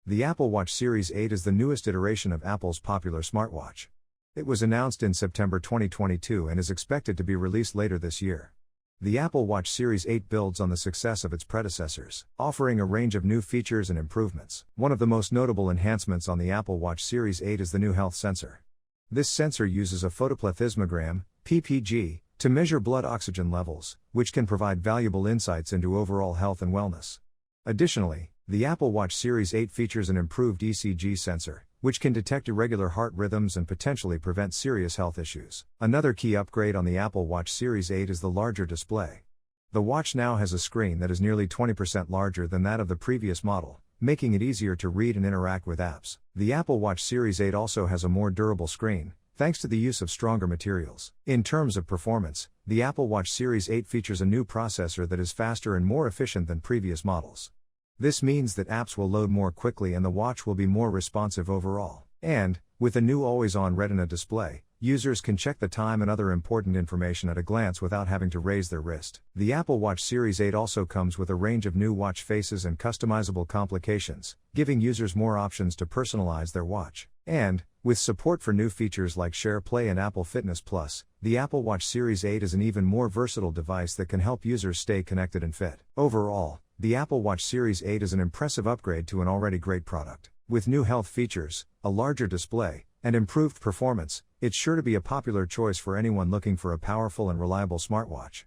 The Apple Watch Series 8 is the newest iteration of Apple's popular smartwatch. It was announced in September 2022 and is expected to be released later this year. The Apple Watch Series 8 builds on the success of its predecessors, offering a range of new features and improvements. One of the most notable enhancements on the Apple Watch Series 8 is the new health sensor. This sensor uses a photoplethysmogram, (ppg), to measure blood oxygen levels, which can provide valuable insights into overall health and wellness. Additionally, the Apple Watch Series 8 features an improved ECG sensor, which can detect irregular heart rhythms and potentially prevent serious health issues. Another key upgrade on the Apple Watch Series 8 is the larger display. The watch now has a screen that is nearly 20% larger than that of the previous model, making it easier to read and interact with apps. The Apple Watch Series 8 also has a more durable screen, thanks to the use of stronger materials. In terms of performance, the Apple Watch Series 8 features a new processor that is faster and more efficient than previous models. This means that apps will load more quickly and the watch will be more responsive overall. And, with a new always-on Retina display, users can check the time and other important information at a glance without having to raise their wrist. The Apple Watch Series 8 also comes with a range of new watch faces and customizable complications, giving users more options to personalize their watch. And, with support for new features like Share Play and Apple Fitness Plus, the Apple Watch Series 8 is an even more versatile device that can help users stay connected and fit. Overall, the Apple Watch Series 8 is an impressive upgrade to an already great product. With new health features, a larger display, and improved performance, it's sure to be a popular choice for anyone looking for a powerful and reliable smartwatch.